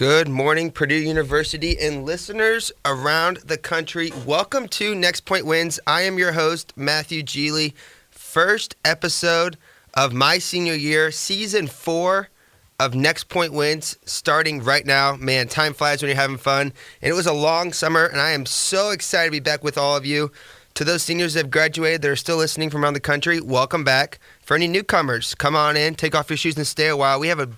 Good morning, Purdue University and listeners around the country. Welcome to Next Point Wins. I am your host, Matthew Geely. First episode of my senior year, Season 4 of Next Point Wins, starting right now. Man, time flies when you're having fun. And it was a long summer, and I am so excited to be back with all of you. To those seniors that have graduated that are still listening from around the country, welcome back. For any newcomers, come on in, take off your shoes, and stay a while. We have a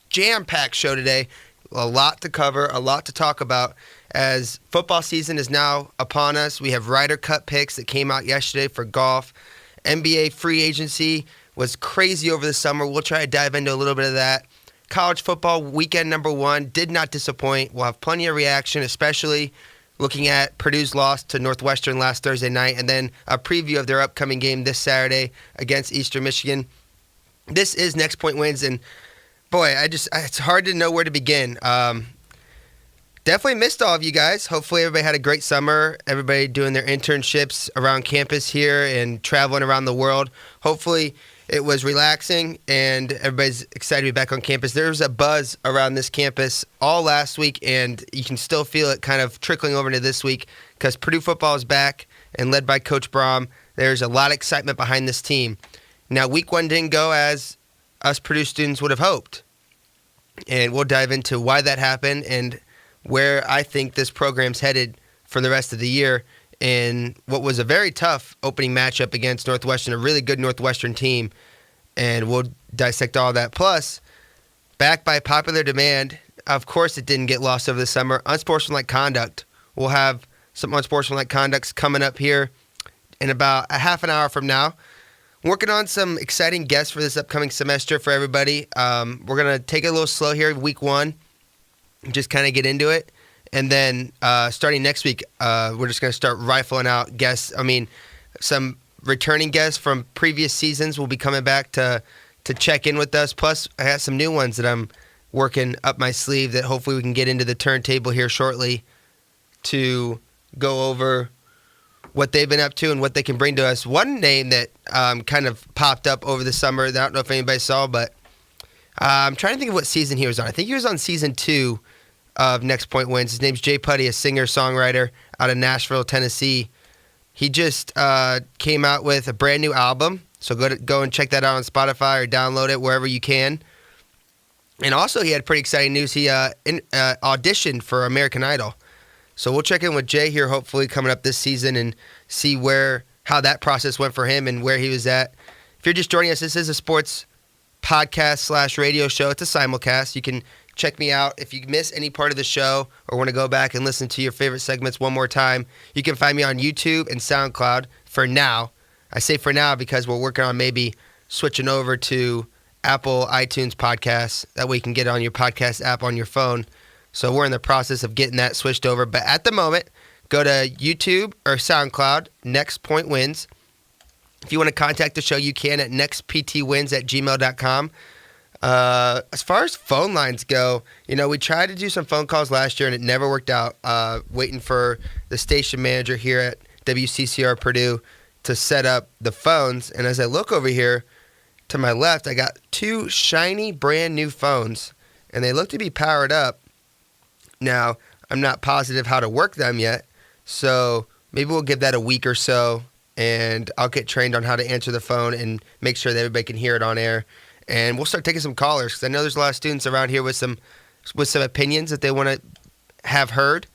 jam-packed show today. A lot to cover, a lot to talk about as football season is now upon us. We have Ryder Cup picks that came out yesterday for golf. NBA free agency was crazy over the summer. We'll try to dive into a little bit of that. College football weekend number 1 did not disappoint. We'll have plenty of reaction, especially looking at Purdue's loss to Northwestern last Thursday night, and then a preview of their upcoming game this Saturday against Eastern Michigan. This is Next Point Wins, and boy, it's hard to know where to begin. Definitely missed all of you guys. Hopefully everybody had a great summer. Everybody doing their internships around campus here and traveling around the world. Hopefully it was relaxing and everybody's excited to be back on campus. There was a buzz around this campus all last week, and you can still feel it kind of trickling over into this week because Purdue football is back and led by Coach Braum. There's a lot of excitement behind this team. Now, week 1 didn't go as us Purdue students would have hoped. And we'll dive into why that happened and where I think this program's headed for the rest of the year in what was a very tough opening matchup against Northwestern, a really good Northwestern team. And we'll dissect all that. Plus, back by popular demand, of course it didn't get lost over the summer, unsportsmanlike conduct. We'll have some unsportsmanlike conducts coming up here in about a half an hour from now. Working on some exciting guests for this upcoming semester for everybody. We're going to take it a little slow here week 1, just kind of get into it. And then starting next week, we're just going to start rifling out guests. I mean, some returning guests from previous seasons will be coming back to check in with us. Plus, I have some new ones that I'm working up my sleeve that hopefully we can get into the turntable here shortly to go over what they've been up to and what they can bring to us. One name that kind of popped up over the summer, I don't know if anybody saw, but I'm trying to think of what season he was on. I think he was on season 2 of Next Point Wins. His name's Jay Putty, a singer-songwriter out of Nashville, Tennessee. He just came out with a brand new album, so go and check that out on Spotify or download it wherever you can. And also he had pretty exciting news. He auditioned for American Idol. So we'll check in with Jay here hopefully coming up this season and see how that process went for him and where he was at. If you're just joining us, this is a sports podcast / radio show. It's a simulcast. You can check me out. If you miss any part of the show or want to go back and listen to your favorite segments one more time, you can find me on YouTube and SoundCloud for now. I say for now because we're working on maybe switching over to Apple iTunes podcasts. That way you can get it on your podcast app on your phone. So we're in the process of getting that switched over. But at the moment, go to YouTube or SoundCloud, Next Point Wins. If you want to contact the show, you can at nextptwins@gmail.com. As far as phone lines go, we tried to do some phone calls last year and it never worked out. Waiting for the station manager here at WCCR Purdue to set up the phones. And as I look over here to my left, I got 2 shiny brand new phones and they look to be powered up. Now, I'm not positive how to work them yet, so maybe we'll give that a week or so, and I'll get trained on how to answer the phone and make sure that everybody can hear it on air. And we'll start taking some callers, because I know there's a lot of students around here with some opinions that they want to have heard,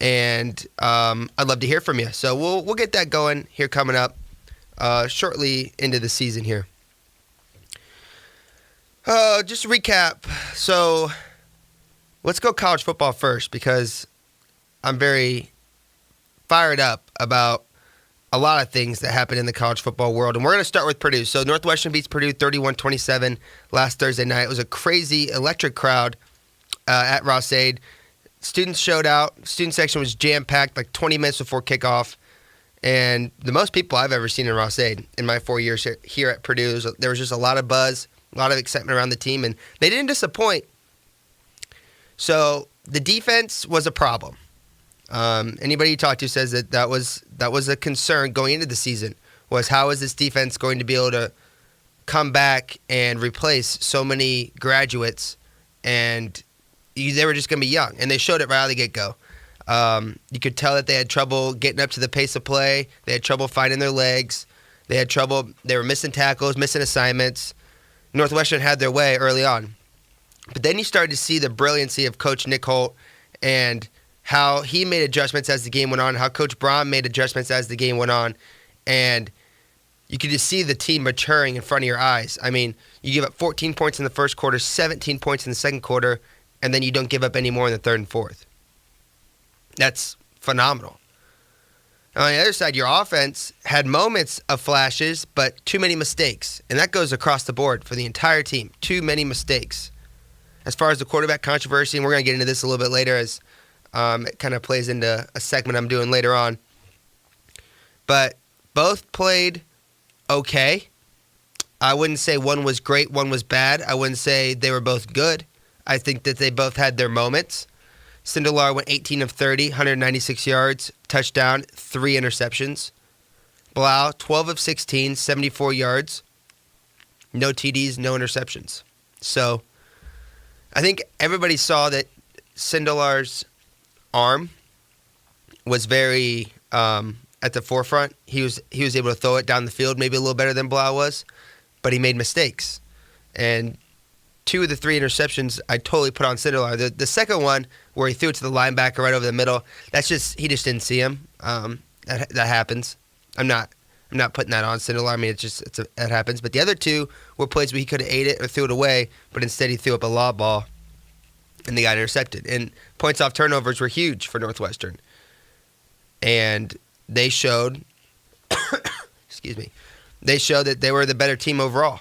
and I'd love to hear from you. So we'll get that going here coming up shortly into the season here. Just to recap, so let's go college football first because I'm very fired up about a lot of things that happen in the college football world. And we're going to start with Purdue. So Northwestern beats Purdue 31-27 last Thursday night. It was a crazy, electric crowd at Ross-Ade. Students showed out. Student section was jam-packed like 20 minutes before kickoff. And the most people I've ever seen in Ross-Ade in my 4 years here at Purdue. There was just a lot of buzz, a lot of excitement around the team. And they didn't disappoint. So the defense was a problem. Anybody you talk to says that was a concern going into the season, was how is this defense going to be able to come back and replace so many graduates and they were just going to be young, and they showed it right out of the get-go. You could tell that they had trouble getting up to the pace of play. They had trouble finding their legs. They had trouble. They were missing tackles, missing assignments. Northwestern had their way early on. But then you started to see the brilliancy of Coach Nick Holt and how he made adjustments as the game went on, how Coach Braun made adjustments as the game went on. And you could just see the team maturing in front of your eyes. I mean, you give up 14 points in the first quarter, 17 points in the second quarter, and then you don't give up any more in the third and fourth. That's phenomenal. On the other side, your offense had moments of flashes, but too many mistakes. And that goes across the board for the entire team. Too many mistakes. As far as the quarterback controversy, and we're going to get into this a little bit later as it kind of plays into a segment I'm doing later on. But both played okay. I wouldn't say one was great, one was bad. I wouldn't say they were both good. I think that they both had their moments. Sindelar went 18 of 30, 196 yards, touchdown, 3 interceptions. Blau, 12 of 16, 74 yards, no TDs, no interceptions. So I think everybody saw that Sindelar's arm was very at the forefront. He was able to throw it down the field maybe a little better than Blau was, but he made mistakes. And 2 of the 3 interceptions I totally put on Sindelar. The second one where he threw it to the linebacker right over the middle, he just didn't see him. That happens. I'm not putting that on Sindelar. I mean, it happens. But the other 2 were plays where he could have ate it or threw it away, but instead he threw up a lob ball and they got intercepted. And points off turnovers were huge for Northwestern. And they showed they showed that they were the better team overall.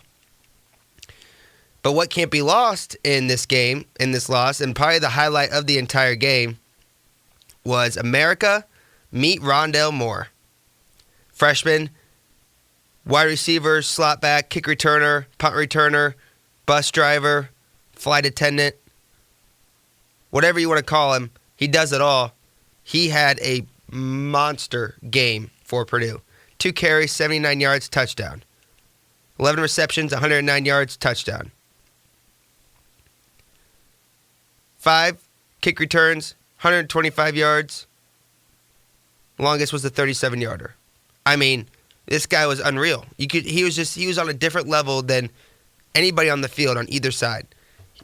But what can't be lost in this game, in this loss, and probably the highlight of the entire game, was America meet Rondale Moore. Freshman, wide receiver, slot back, kick returner, punt returner, bus driver, flight attendant, whatever you want to call him, he does it all. He had a monster game for Purdue. 2 carries, 79 yards, touchdown. 11 receptions, 109 yards, touchdown. 5 kick returns, 125 yards. Longest was the 37-yarder. I mean, this guy was unreal. He was on a different level than anybody on the field on either side.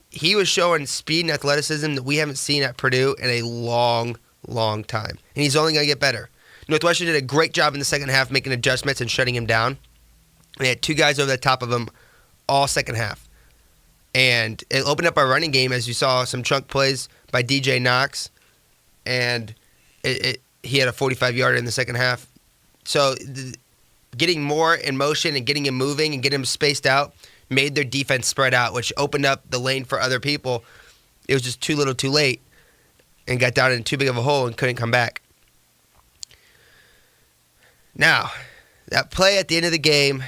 He was showing speed and athleticism that we haven't seen at Purdue in a long, long time. And he's only going to get better. Northwestern did a great job in the second half making adjustments and shutting him down. They had 2 guys over the top of him all second half. And it opened up our running game as you saw some chunk plays by DJ Knox. And he had a 45-yarder in the second half. So getting more in motion and getting him moving and getting him spaced out made their defense spread out, which opened up the lane for other people. It was just too little too late and got down in too big of a hole and couldn't come back. Now, that play at the end of the game,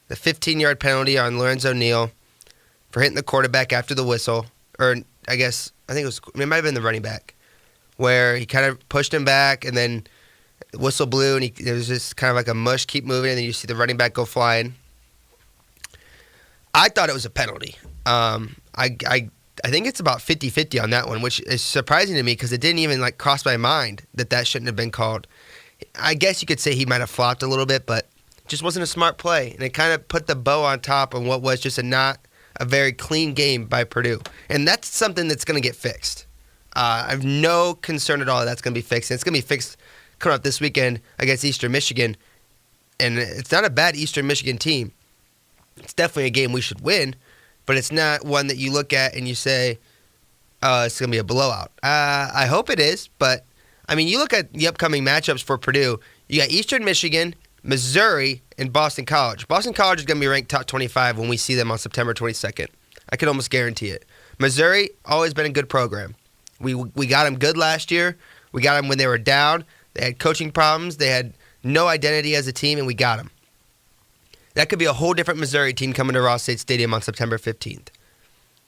the 15-yard penalty on Lorenzo Neal for hitting the quarterback after the whistle, or I think it might have been the running back, where he kind of pushed him back and then the whistle blew and it was just kind of like a mush, keep moving, and then you see the running back go flying. I thought it was a penalty. I think it's about 50-50 on that one, which is surprising to me because it didn't even cross my mind that shouldn't have been called. I guess you could say he might have flopped a little bit, but it just wasn't a smart play, and it kind of put the bow on top on what was just not a very clean game by Purdue. And that's something that's going to get fixed. I have no concern at all that's going to be fixed. And it's going to be fixed coming up this weekend against Eastern Michigan. And it's not a bad Eastern Michigan team. It's definitely a game we should win, but it's not one that you look at and you say, it's going to be a blowout. I hope it is, but, I mean, you look at the upcoming matchups for Purdue. You got Eastern Michigan, Missouri, and Boston College. Boston College is going to be ranked top 25 when we see them on September 22nd. I can almost guarantee it. Missouri, always been a good program. We got them good last year. We got them when they were down. They had coaching problems. They had no identity as a team, and we got them. That could be a whole different Missouri team coming to Ross State Stadium on September 15th.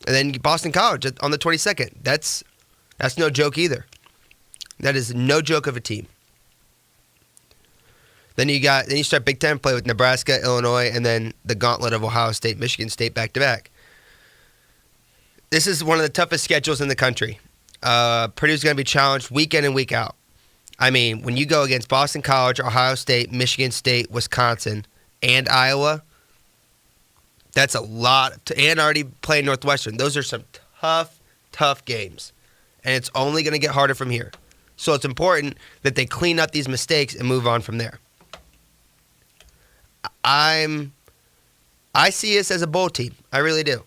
And then Boston College on the 22nd. That's no joke either. That is no joke of a team. Then you start Big Ten play with Nebraska, Illinois, and then the gauntlet of Ohio State, Michigan State back-to-back. this is one of the toughest schedules in the country. Purdue's going to be challenged week in and week out. I mean, when you go against Boston College, Ohio State, Michigan State, Wisconsin, and Iowa, that's a lot. And already playing Northwestern. Those are some tough games. And it's only going to get harder from here. So it's important that they clean up these mistakes and move on from there. I see us as a bowl team. I really do.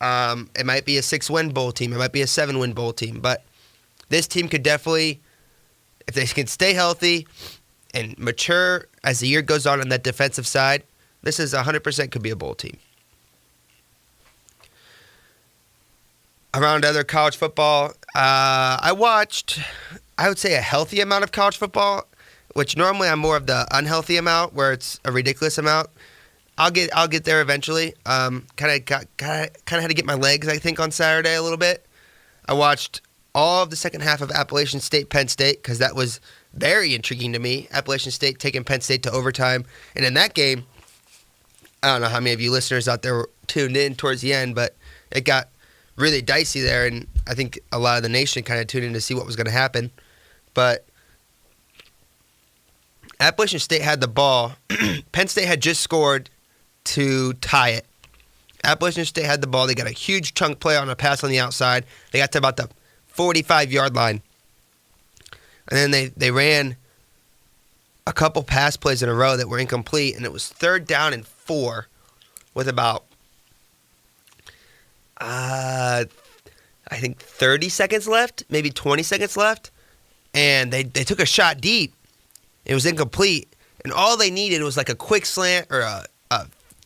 It might be a 6-win bowl team. It might be a 7-win bowl team. But this team could definitely, if they can stay healthy and mature as the year goes on that defensive side, this is 100% could be a bowl team. Around other college football, I watched, I would say, a healthy amount of college football, which normally I'm more of the unhealthy amount, where it's a ridiculous amount. I'll get there eventually. Kind of had to get my legs, I think, on Saturday a little bit. I watched all of the second half of Appalachian State, Penn State, because that was very intriguing to me. Appalachian State taking Penn State to overtime. And in that game, I don't know how many of you listeners out there were tuned in towards the end, but it got really dicey there, and I think a lot of the nation kind of tuned in to see what was going to happen. But Appalachian State had the ball. Penn State had just scored to tie it. Appalachian State had the ball. They got a huge chunk play on a pass on the outside. They got to about the 45-yard line. And then they ran a couple pass plays in a row that were incomplete, and it was 3rd down and 4 with about, I think 30 seconds left, maybe 20 seconds left. And they took a shot deep. It was incomplete. And all they needed was like a quick slant or a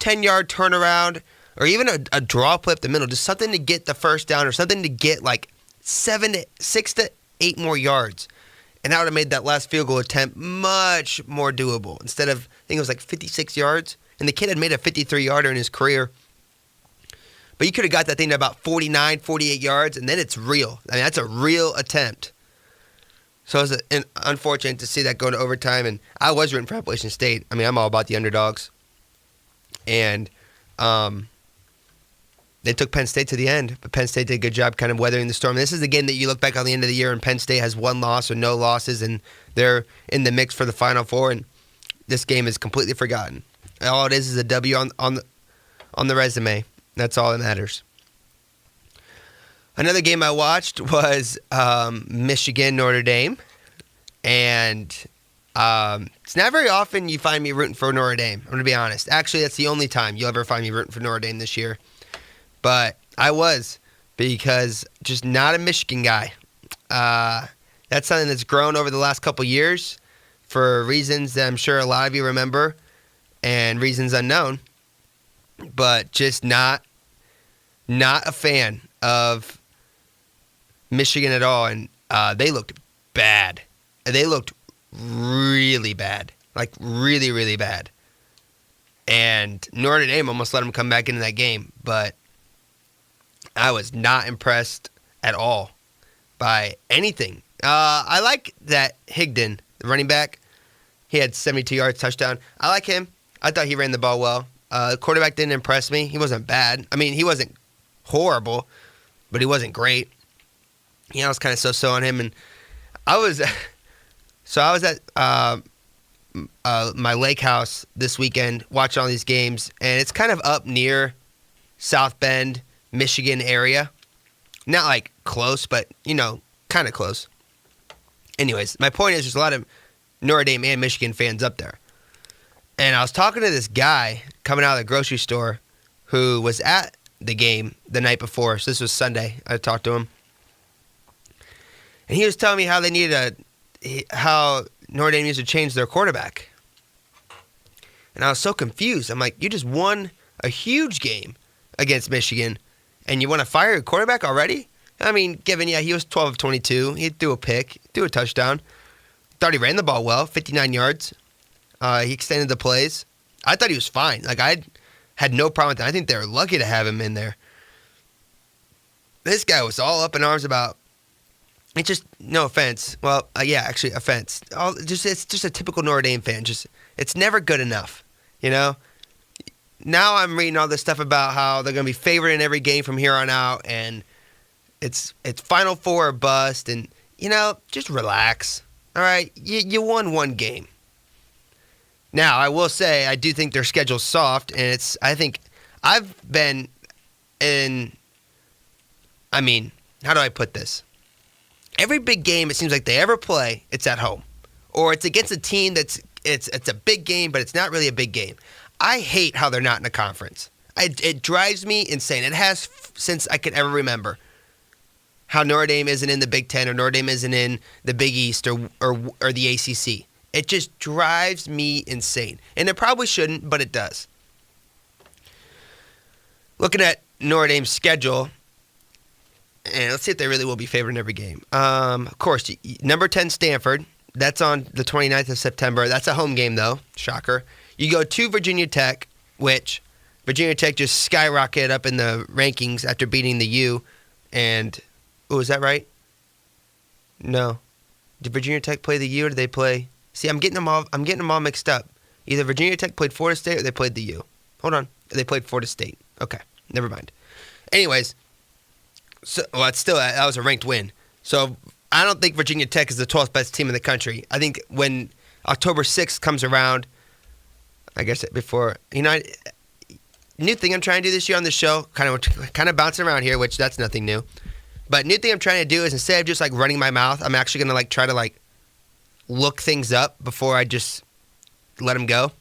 10-yard turnaround or even a draw play up the middle, just something to get the first down or something to get like 6 to 8 more yards. And that would have made that last field goal attempt much more doable. Instead of, I think it was like 56 yards. And the kid had made a 53-yarder in his career. But you could have got that thing to about 49, 48 yards, and then it's real. I mean, that's a real attempt. So it was unfortunate to see that go to overtime. And I was rooting for Appalachian State. I mean, I'm all about the underdogs. And they took Penn State to the end. But Penn State did a good job kind of weathering the storm. This is the game that you look back on the end of the year and Penn State has 1 loss or no losses, and they're in the mix for the Final Four. And this game is completely forgotten. All it is a W on the resume. That's all that matters. Another game I watched was Michigan-Notre Dame. And it's not very often you find me rooting for Notre Dame. I'm going to be honest. Actually, that's the only time you'll ever find me rooting for Notre Dame this year. But I was, because just not a Michigan guy. That's something that's grown over the last couple years for reasons that I'm sure a lot of you remember and reasons unknown. But just not a fan of Michigan at all. And they looked bad. They looked really bad. Like, really, really bad. And Notre Dame almost let them come back into that game. But I was not impressed at all by anything. I like that Higdon, the running back. He had 72 yards, touchdown. I like him. I thought he ran the ball well. The quarterback didn't impress me. He wasn't bad. I mean, he wasn't horrible, but he wasn't great. I was kind of so-so on him. And I was at my lake house this weekend watching all these games, and it's kind of up near South Bend, Michigan area. Not like close, but, kind of close. Anyways, my point is there's a lot of Notre Dame and Michigan fans up there. And I was talking to this guy coming out of the grocery store who was at the game the night before. So this was Sunday. I talked to him. And he was telling me how how Notre Dame needs to change their quarterback. And I was so confused. I'm like, you just won a huge game against Michigan, and you want to fire your quarterback already? I mean, he was 12 of 22. He threw a pick, threw a touchdown. Thought he ran the ball well, 59 yards. He extended the plays. I thought he was fine. Like, I had no problem with that. I think they were lucky to have him in there. This guy was all up in arms about, it's just, no offense. Well, yeah, actually, offense. It's just a typical Notre Dame fan. It's never good enough, Now I'm reading all this stuff about how they're going to be favored in every game from here on out, and It's Final Four or bust, and just relax. All right, you won one game. Now I will say I do think their schedule's soft, and I think I've been in. I mean, how do I put this? Every big game it seems like they ever play, it's at home, or it's against a team it's a big game, but it's not really a big game. I hate how they're not in a conference. It drives me insane. It has since I can ever remember. How Notre Dame isn't in the Big Ten or Notre Dame isn't in the Big East or the ACC. It just drives me insane, and it probably shouldn't, but it does. Looking at Notre Dame's schedule. And let's see if they really will be favored in every game. Of course, number 10, Stanford. That's on the 29th of September. That's a home game, though. Shocker. You go to Virginia Tech, which Virginia Tech just skyrocketed up in the rankings after beating the U. And, is that right? No. Did Virginia Tech play the U or did they play? See, I'm getting them all mixed up. Either Virginia Tech played Florida State or they played the U. Hold on. They played Florida State. Okay. Never mind. Anyways. So, that was a ranked win. So I don't think Virginia Tech is the 12th best team in the country. I think when October 6th comes around, I guess before, new thing I'm trying to do this year on the show, kind of bouncing around here, which that's nothing new. But new thing I'm trying to do is instead of just like running my mouth, I'm actually going to try to look things up before I just let them go.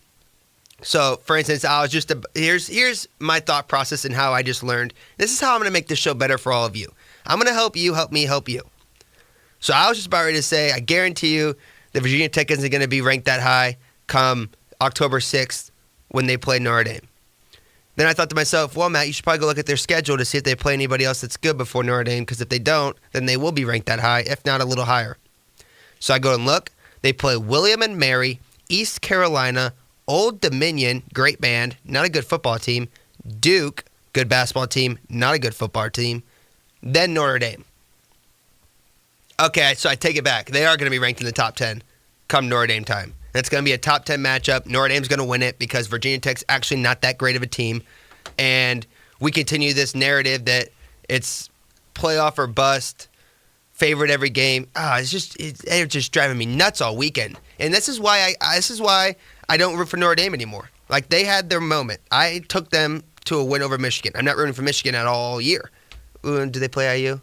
So, for instance, I was just here's my thought process and how I just learned. This is how I'm going to make this show better for all of you. I'm going to help you, help me, help you. So I was just about ready to say, I guarantee you that Virginia Tech isn't going to be ranked that high come October 6th when they play Notre Dame. Then I thought to myself, well, Matt, you should probably go look at their schedule to see if they play anybody else that's good before Notre Dame, because if they don't, then they will be ranked that high, if not a little higher. So I go and look. They play William and Mary, East Carolina, Old Dominion, great band, not a good football team. Duke, good basketball team, not a good football team. Then Notre Dame. Okay, so I take it back. They are going to be ranked in the top 10 come Notre Dame time. It's going to be a top 10 matchup. Notre Dame's going to win it because Virginia Tech's actually not that great of a team. And we continue this narrative that it's playoff or bust, favorite every game. It's just driving me nuts all weekend. And this is why I don't root for Notre Dame anymore. They had their moment. I took them to a win over Michigan. I'm not rooting for Michigan at all year. Do they play IU?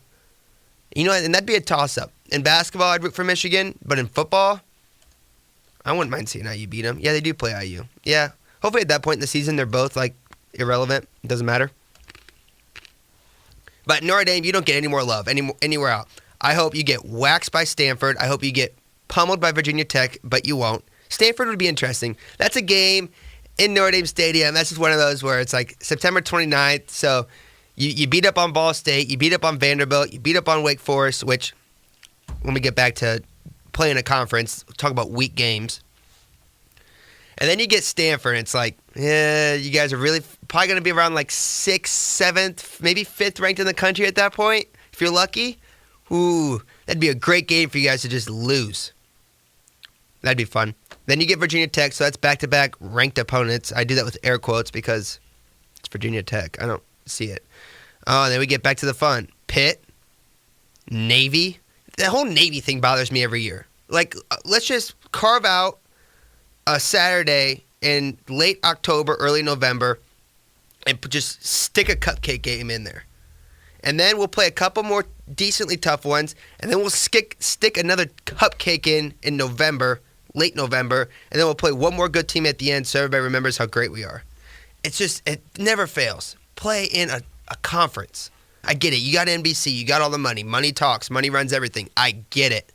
And that'd be a toss-up. In basketball, I'd root for Michigan, but in football, I wouldn't mind seeing IU beat them. Yeah, they do play IU. Yeah. Hopefully at that point in the season, they're both, irrelevant. It doesn't matter. But Notre Dame, you don't get any more love anywhere else. I hope you get waxed by Stanford. I hope you get pummeled by Virginia Tech, but you won't. Stanford would be interesting. That's a game in Notre Dame Stadium. That's just one of those where it's September 29th. So you beat up on Ball State. You beat up on Vanderbilt. You beat up on Wake Forest, which when we get back to playing a conference, we'll talk about weak games. And then you get Stanford. And it's you guys are really probably going to be around 6th, 7th, maybe 5th ranked in the country at that point, if you're lucky. Ooh, that'd be a great game for you guys to just lose. That'd be fun. Then you get Virginia Tech, so that's back-to-back ranked opponents. I do that with air quotes because it's Virginia Tech. I don't see it. Oh, and then we get back to the fun. Pitt, Navy. The whole Navy thing bothers me every year. Let's just carve out a Saturday in late October, early November, and just stick a cupcake game in there. And then we'll play a couple more decently tough ones, and then we'll stick another cupcake in November, late November, and then we'll play one more good team at the end so everybody remembers how great we are. It never fails. Play in a conference. I get it. You got NBC. You got all the money. Money talks. Money runs everything. I get it.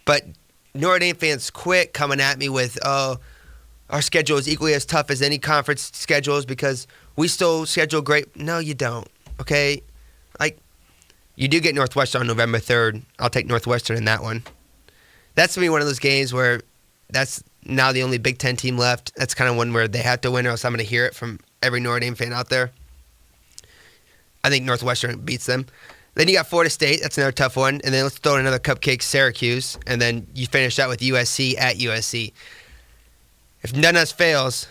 But Notre Dame fans quit coming at me with, our schedule is equally as tough as any conference schedules because we still schedule great. No, you don't. Okay? You do get Northwestern on November 3rd. I'll take Northwestern in that one. That's going to be one of those games where that's now the only Big Ten team left. That's kind of one where they have to win or else I'm going to hear it from every Notre Dame fan out there. I think Northwestern beats them. Then you got Florida State. That's another tough one. And then let's throw in another cupcake, Syracuse. And then you finish out with USC at USC. If none of us fails,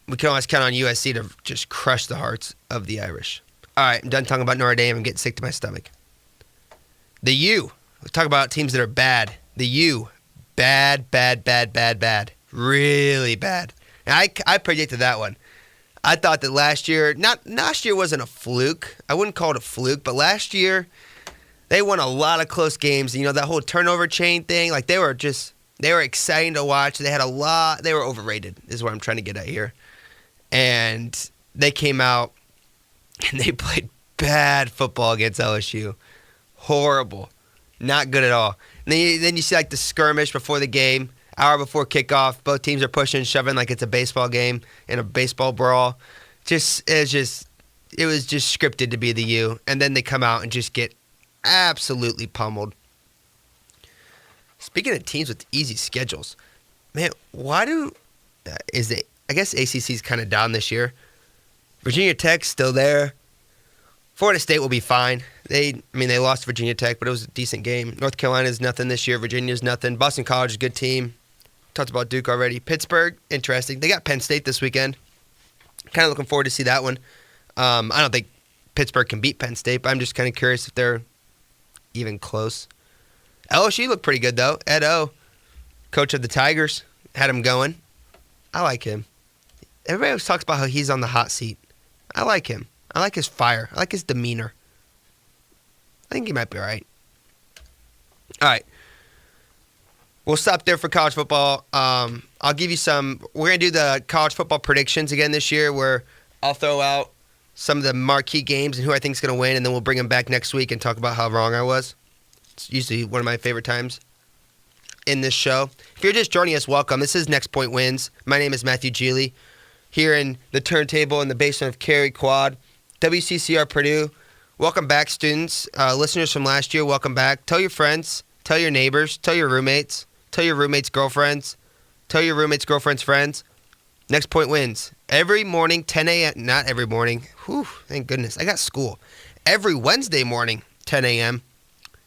we can always count on USC to just crush the hearts of the Irish. All right, I'm done talking about Notre Dame. I'm getting sick to my stomach. The U. Let's talk about teams that are bad. The U. Bad, bad, bad, bad, bad. Really bad. And I predicted that one. I thought that last year wasn't a fluke. I wouldn't call it a fluke, but last year they won a lot of close games. You know, that whole turnover chain thing, like they were exciting to watch. They were overrated is what I'm trying to get at here. And they came out and they played bad football against LSU. Horrible. Not good at all. And then you see like the skirmish before the game, hour before kickoff. Both teams are pushing and shoving like it's a baseball game in a baseball brawl. It was just scripted to be the U. And then they come out and just get absolutely pummeled. Speaking of teams with easy schedules, man, I guess ACC's kind of down this year. Virginia Tech's still there. Florida State will be fine. They lost to Virginia Tech, but it was a decent game. North Carolina's nothing this year. Virginia's nothing. Boston College is a good team. Talked about Duke already. Pittsburgh, interesting. They got Penn State this weekend. Kind of looking forward to see that one. I don't think Pittsburgh can beat Penn State, but I'm just kind of curious if they're even close. LSU looked pretty good, though. Ed O, coach of the Tigers, had him going. I like him. Everybody always talks about how he's on the hot seat. I like him. I like his fire. I like his demeanor. I think he might be all right. All right. We'll stop there for college football. I'll give you some. We're going to do the college football predictions again this year where I'll throw out some of the marquee games and who I think is going to win, and then we'll bring them back next week and talk about how wrong I was. It's usually one of my favorite times in this show. If you're just joining us, welcome. This is Next Point Wins. My name is Matthew Geely, here in the turntable in the basement of Cary Quad, WCCR Purdue. Welcome back, students. Listeners from last year, welcome back. Tell your friends, tell your neighbors, tell your roommates, tell your roommates' girlfriends, tell your roommates' girlfriends' friends. Next Point Wins. Every morning, 10 a.m. Not every morning. Whew, thank goodness. I got school. Every Wednesday morning, 10 a.m.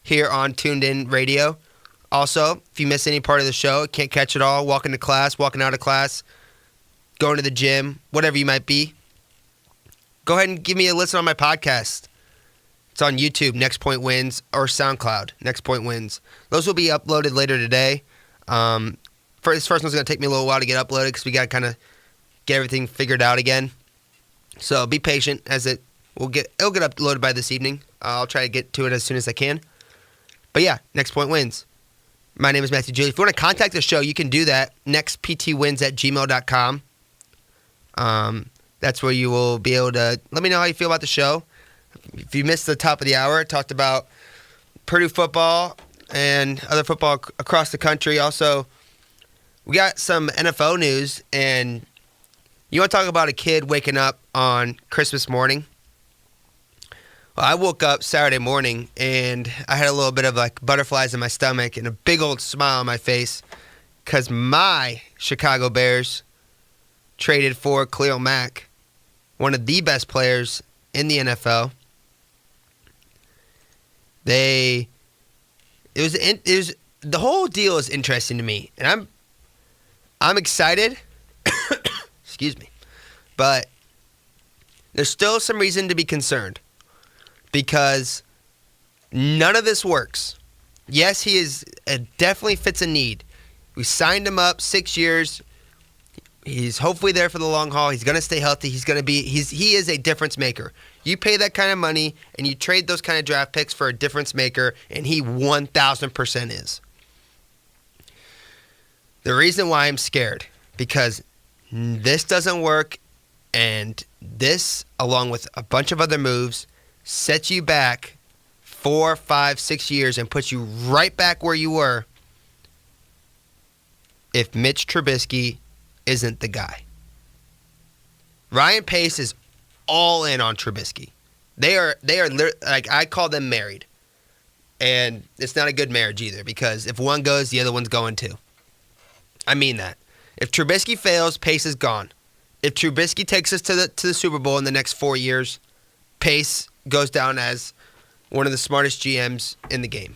here on Tuned In Radio. Also, if you miss any part of the show, can't catch it all, walking to class, walking out of class, going to the gym, whatever you might be, go ahead and give me a listen on my podcast. It's on YouTube, Next Point Wins, or SoundCloud, Next Point Wins. Those will be uploaded later today. This first one's going to take me a little while to get uploaded because we got to kind of get everything figured out again. So be patient as it'll get uploaded by this evening. I'll try to get to it as soon as I can. But yeah, Next Point Wins. My name is Matthew Julie. If you want to contact the show, you can do that. nextptwins@gmail.com. That's where you will be able to let me know how you feel about the show. If you missed the top of the hour, I talked about Purdue football and other football across the country. Also, we got some NFL news, and you want to talk about a kid waking up on Christmas morning? Well, I woke up Saturday morning, and I had a little bit of like butterflies in my stomach and a big old smile on my face because my Chicago Bears traded for Khalil Mack, one of the best players in the NFL. The whole deal is interesting to me, and I'm excited. Excuse me, but there's still some reason to be concerned because none of this works. Yes, he definitely fits a need. We signed him up 6 years. He's hopefully there for the long haul. He's going to stay healthy. He is a difference maker. You pay that kind of money and you trade those kind of draft picks for a difference maker, and he 1,000% is. The reason why I'm scared, because this doesn't work, and this, along with a bunch of other moves, sets you back 4, 5, 6 years and puts you right back where you were if Mitch Trubisky isn't the guy. Ryan Pace is all in on Trubisky. They are like, I call them married. And it's not a good marriage either, because if one goes, the other one's going too. I mean that. If Trubisky fails, Pace is gone. If Trubisky takes us to the Super Bowl in the next 4 years, Pace goes down as one of the smartest GMs in the game.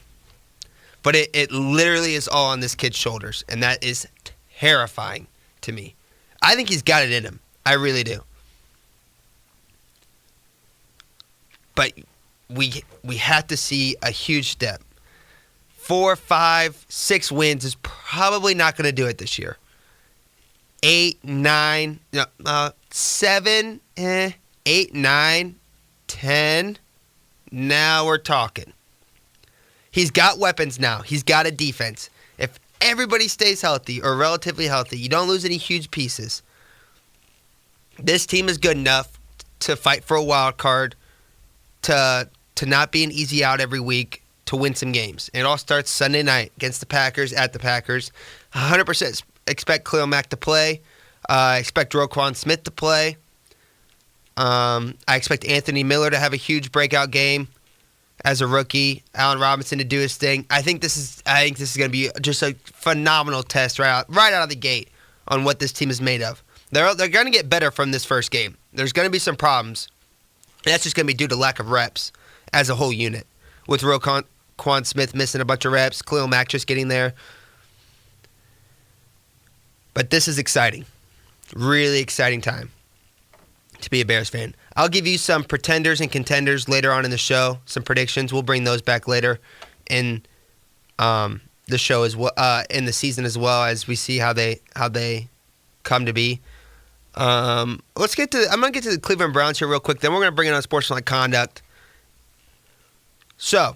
But it literally is all on this kid's shoulders, and that is terrifying to me. I think he's got it in him. I really do. but we have to see a huge step. 4, 5, 6 wins is probably not going to do it this year. 8, 9, 7, 8, 9, 10. Now we're talking. He's got weapons now. He's got a defense. If everybody stays healthy or relatively healthy, you don't lose any huge pieces, this team is good enough to fight for a wild card, to not be an easy out every week, to win some games. And it all starts Sunday night against the Packers, at the Packers. 100% expect Khalil Mack to play. I expect Roquan Smith to play. I expect Anthony Miller to have a huge breakout game as a rookie. Allen Robinson to do his thing. I think this is going to be just a phenomenal test right out of the gate on what this team is made of. They're going to get better from this first game. There's going to be some problems. And that's just going to be due to lack of reps as a whole unit. With Roquan Smith missing a bunch of reps, Khalil Mack just getting there. But this is exciting. Really exciting time to be a Bears fan. I'll give you some pretenders and contenders later on in the show, some predictions. We'll bring those back later in the show as well, in the season as well, as we see how they come to be. I'm gonna get to the Cleveland Browns here real quick. Then we're gonna bring in unsportsmanlike conduct. So,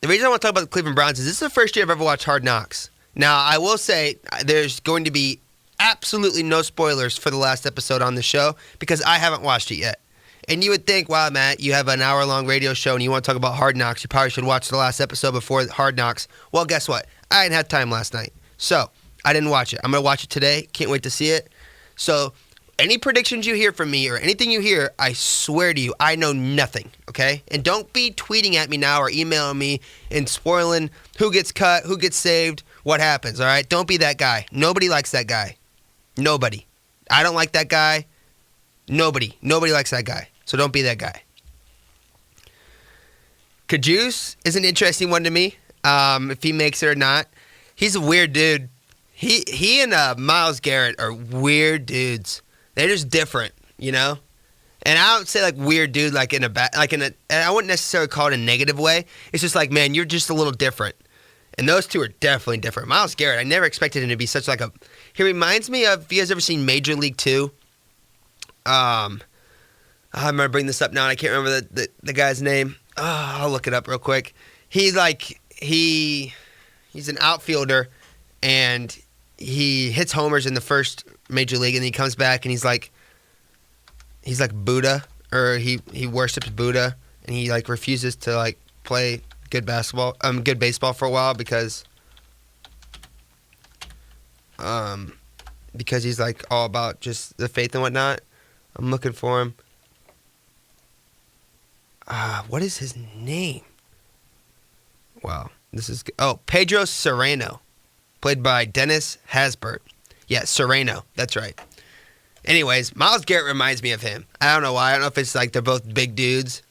the reason I want to talk about the Cleveland Browns is this is the first year I've ever watched Hard Knocks. Now, I will say there's going to be absolutely no spoilers for the last episode on the show because I haven't watched it yet. And you would think, wow, Matt, you have an hour-long radio show and you want to talk about Hard Knocks. You probably should watch the last episode before Hard Knocks. Well, guess what? I didn't have time last night. So, I didn't watch it. I'm going to watch it today. Can't wait to see it. So, any predictions you hear from me or anything you hear, I swear to you, I know nothing, okay? And don't be tweeting at me now or emailing me and spoiling who gets cut, who gets saved, what happens, all right? Don't be that guy. Nobody likes that guy. Nobody. I don't like that guy. Nobody likes that guy. So don't be that guy. Cajuice is an interesting one to me, if he makes it or not. He's a weird dude. He and Myles Garrett are weird dudes. They're just different, you know? And I don't say like weird dude and I wouldn't necessarily call it a negative way. It's just like, man, you're just a little different. And those two are definitely different. Myles Garrett, I never expected him to be such like a... He reminds me of, have you guys ever seen Major League 2? I'm going to bring this up now, and I can't remember the guy's name. I'll look it up real quick. He's an outfielder, and he hits homers in the first Major League, and he comes back, and he's like Buddha, or he worships Buddha, and he like refuses to like play good baseball for a while because he's like all about just the faith and whatnot. I'm looking for him. What is his name? Wow, Pedro Serrano, played by Dennis Haysbert. Yeah, Serrano, that's right. Anyways, Myles Garrett reminds me of him. I don't know why. I don't know if it's like they're both big dudes,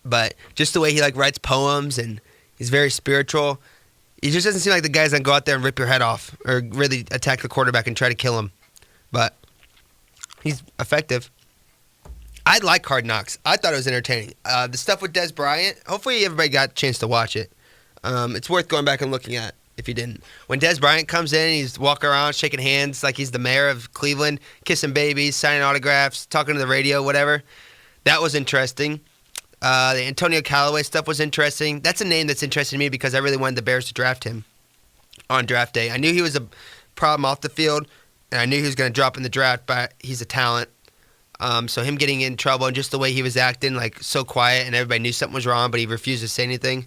but just the way he like writes poems and he's very spiritual. He just doesn't seem like the guy's gonna go out there and rip your head off or really attack the quarterback and try to kill him. But he's effective. I like Hard Knocks. I thought it was entertaining. The stuff with Dez Bryant, hopefully everybody got a chance to watch it. It's worth going back and looking at if you didn't. When Dez Bryant comes in, he's walking around shaking hands like he's the mayor of Cleveland, kissing babies, signing autographs, talking to the radio, whatever. That was interesting. The Antonio Callaway stuff was interesting. That's a name that's interesting to me because I really wanted the Bears to draft him on draft day. I knew he was a problem off the field, and I knew he was going to drop in the draft, but he's a talent. So him getting in trouble and just the way he was acting, like so quiet, and everybody knew something was wrong, but he refused to say anything.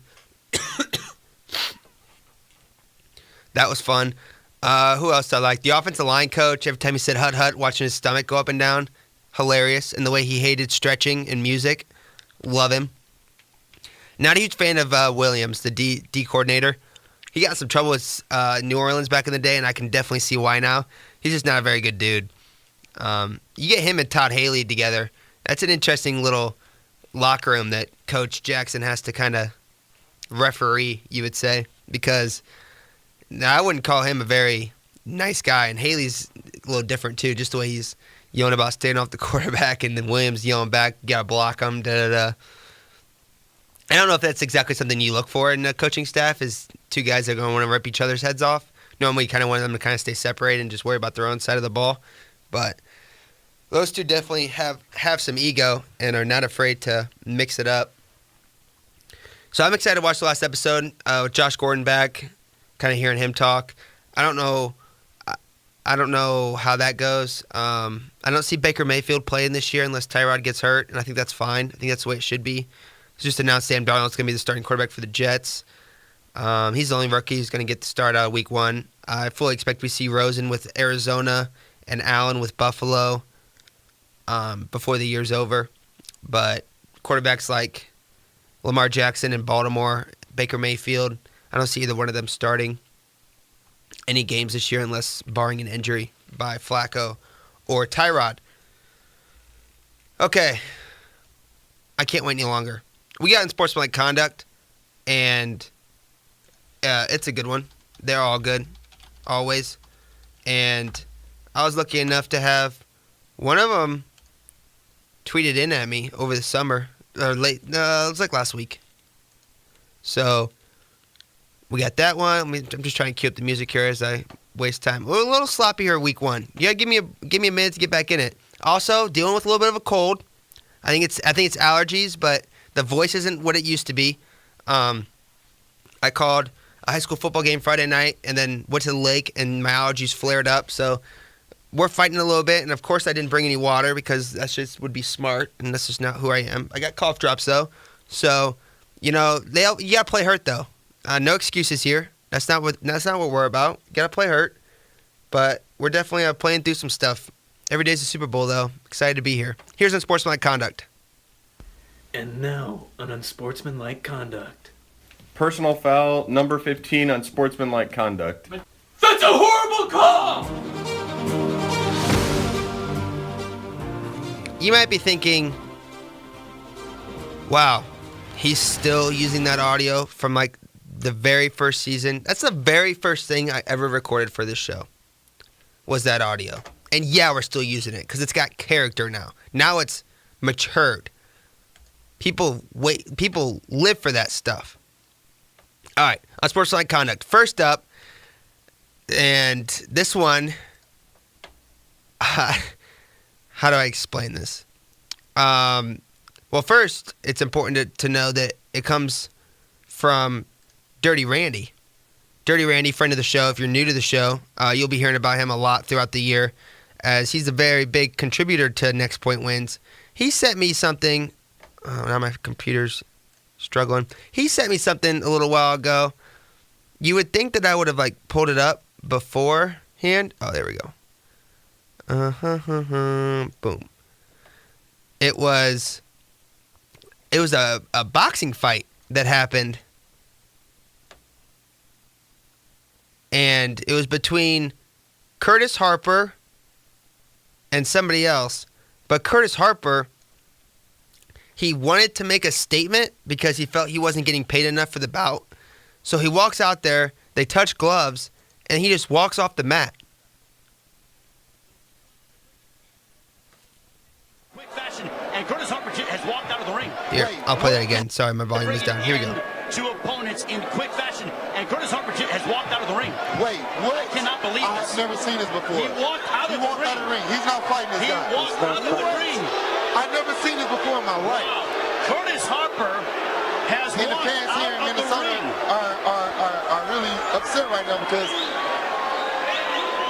That was fun. Who else I like? The offensive line coach, every time he said hut hut, watching his stomach go up and down. Hilarious. And the way he hated stretching and music. Love him. Not a huge fan of Williams, the D coordinator. He got some trouble with New Orleans back in the day, and I can definitely see why now. He's just not a very good dude. You get him and Todd Haley together. That's an interesting little locker room that Coach Jackson has to kind of referee, you would say, because I wouldn't call him a very nice guy, and Haley's a little different too, just the way yelling about staying off the quarterback, and then Williams yelling back, "You gotta block him." Da da da. I don't know if that's exactly something you look for in a coaching staff. Is two guys that are going to want to rip each other's heads off. Normally, you kind of want them to kind of stay separated and just worry about their own side of the ball. But those two definitely have some ego and are not afraid to mix it up. So I'm excited to watch the last episode with Josh Gordon back, kind of hearing him talk. I don't know how that goes. I don't see Baker Mayfield playing this year unless Tyrod gets hurt, and I think that's fine. I think that's the way it should be. It's just announced Sam Darnold's going to be the starting quarterback for the Jets. He's the only rookie who's going to get the start out of week 1. I fully expect we see Rosen with Arizona and Allen with Buffalo before the year's over. But quarterbacks like Lamar Jackson in Baltimore, Baker Mayfield, I don't see either one of them starting any games this year unless barring an injury by Flacco or Tyrod. Okay. I can't wait any longer. We got unsportsmanlike conduct, and it's a good one. They're all good, always. And I was lucky enough to have one of them tweeted in at me over the summer, or it was like last week. So we got that one. I'm just trying to cue up the music here as I waste time. We're a little sloppy here week 1. You gotta give me a minute to get back in it. Also, dealing with a little bit of a cold. I think it's allergies, but the voice isn't what it used to be. I called a high school football game Friday night and then went to the lake, and my allergies flared up. So we're fighting a little bit, and of course I didn't bring any water because that just would be smart, and that's just not who I am. I got cough drops though, so you gotta play hurt though. No excuses here. That's not what we're about. You gotta play hurt, but we're definitely playing through some stuff. Every day's a Super Bowl though. Excited to be here. Here's unsportsmanlike conduct. And now, an unsportsmanlike conduct. Personal foul, number 15, unsportsmanlike conduct. That's a horrible call! You might be thinking, wow, he's still using that audio from like the very first season. That's the very first thing I ever recorded for this show, was that audio. And yeah, we're still using it because it's got character now. Now it's matured. People live for that stuff. All right, unsportsmanlike conduct. First up, and this one, how do I explain this? Well, first, it's important to know that it comes from Dirty Randy. Dirty Randy, friend of the show. If you're new to the show, you'll be hearing about him a lot throughout the year, as he's a very big contributor to Next Point Wins. He sent me something. Oh, now my computer's struggling. He sent me something a little while ago. You would think that I would have pulled it up beforehand. Oh, there we go. Boom. It was a boxing fight that happened, and it was between Curtis Harper and somebody else. But Curtis Harper, he wanted to make a statement because he felt he wasn't getting paid enough for the bout. So he walks out there, they touch gloves, and he just walks off the mat. Quick fashion, and Curtis Harper has walked out of the ring. Here, I'll play that again. Sorry, my volume is down. Here we go. Two opponents in quick fashion, and Curtis Harper has walked out of the ring. Wait, what? I cannot believe this. I've never seen this before. He walked out of the ring. He's not fighting this He guy. walked out of the ring. I've never seen this before in my life. Wow. Curtis Harper has And the walked fans here in out of the Minnesota ring. are really upset right now because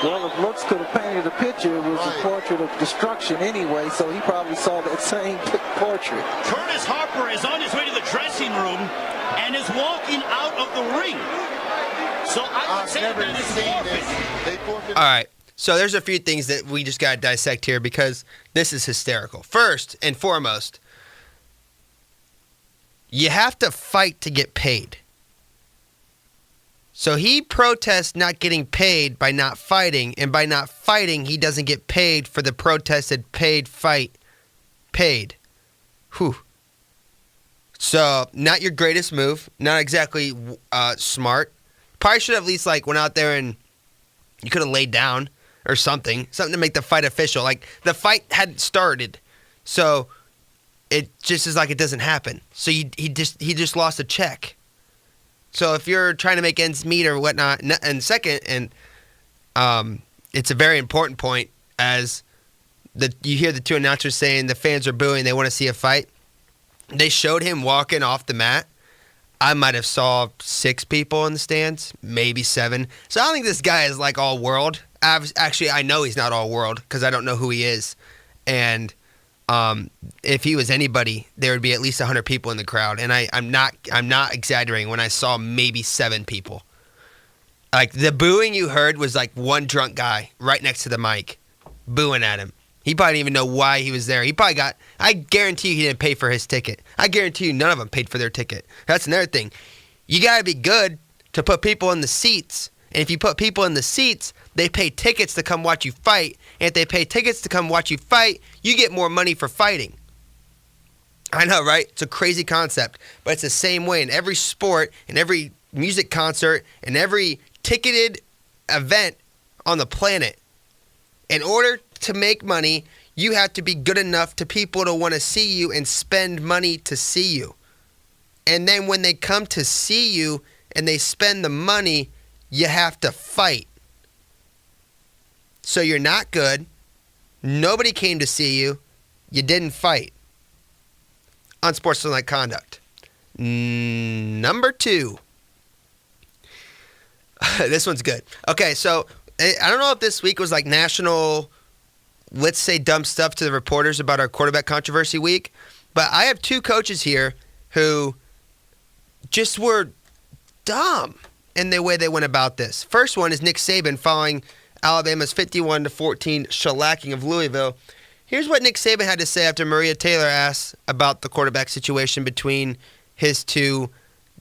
well, if looks could have painted a picture, it was a portrait of destruction anyway, so he probably saw that same portrait. Curtis Harper is on his way to the dressing room and is walking out of the ring. So I would I've say never that is seen forfeit. this. They forfeited. All right. So there's a few things that we just got to dissect here because this is hysterical. First and foremost, you have to fight to get paid. So he protests not getting paid by not fighting, and by not fighting, he doesn't get paid for the protested paid fight. Paid. Whew. So, not your greatest move. Not exactly smart. Probably should have at least went out there and you could have laid down or something to make the fight official. Like, the fight hadn't started, so it just is like it doesn't happen. So he just lost a check. So if you're trying to make ends meet or whatnot, and second, and it's a very important point, as you hear the two announcers saying the fans are booing, they want to see a fight. They showed him walking off the mat. I might have saw 6 people in the stands, maybe 7. So I don't think this guy is like all world. Actually, I know he's not all world because I don't know who he is. And if he was anybody, there would be at least 100 people in the crowd. And I'm not exaggerating when I saw maybe 7 people. Like, the booing you heard was like one drunk guy right next to the mic booing at him. He probably didn't even know why he was there. I guarantee you he didn't pay for his ticket. I guarantee you none of them paid for their ticket. That's another thing. You got to be good to put people in the seats. And if you put people in the seats, they pay tickets to come watch you fight. And if they pay tickets to come watch you fight, you get more money for fighting. I know, right? It's a crazy concept. But it's the same way in every sport, in every music concert, in every ticketed event on the planet. In order to make money, you have to be good enough to people to want to see you and spend money to see you. And then when they come to see you and they spend the money, you have to fight. So you're not good. Nobody came to see you. You didn't fight. Unsportsmanlike conduct. Number 2. This one's good. Okay, so I don't know if this week was like national, let's say dumb stuff to the reporters about our quarterback controversy week, but I have 2 coaches here who just were dumb in the way they went about this. First one is Nick Saban following Alabama's 51-14 shellacking of Louisville. Here's what Nick Saban had to say after Maria Taylor asked about the quarterback situation between his 2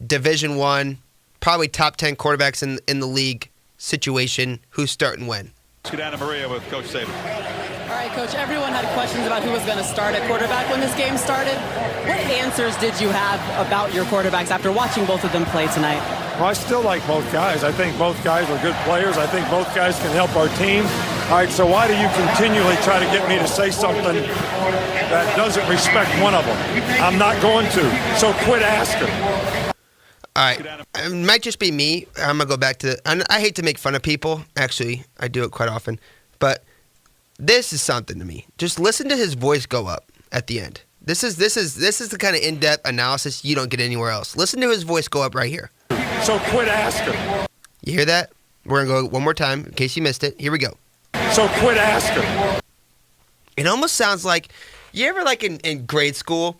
Division I, probably top 10 quarterbacks in the league situation, who's starting when. Let's go down to Maria with Coach Saban. All right, Coach, everyone had questions about who was going to start at quarterback when this game started. What answers did you have about your quarterbacks after watching both of them play tonight? Well, I still like both guys. I think both guys are good players. I think both guys can help our team. All right, so why do you continually try to get me to say something that doesn't respect one of them? I'm not going to, so quit asking. All right, it might just be me. I'm going to go back to, I hate to make fun of people. Actually, I do it quite often. But this is something to me. Just listen to his voice go up at the end. This is the kind of in-depth analysis you don't get anywhere else. Listen to his voice go up right here. So quit asking. You hear that? We're going to go one more time in case you missed it. Here we go. So quit asking. It almost sounds like, you ever like in grade school,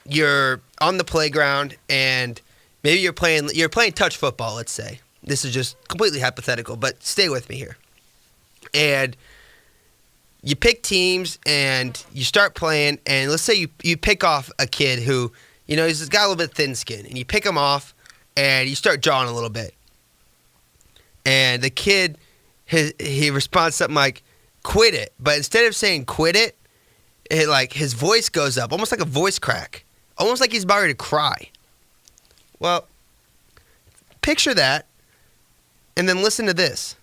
you're on the playground and maybe you're playing touch football, let's say. This is just completely hypothetical, but stay with me here. And you pick teams and you start playing, and let's say you pick off a kid who, he's got a little bit thin skin, and you pick him off and you start jawing a little bit. And the kid, he responds something like, quit it. But instead of saying quit it, his voice goes up, almost like a voice crack. Almost like he's about ready to cry. Well, picture that, and then listen to this.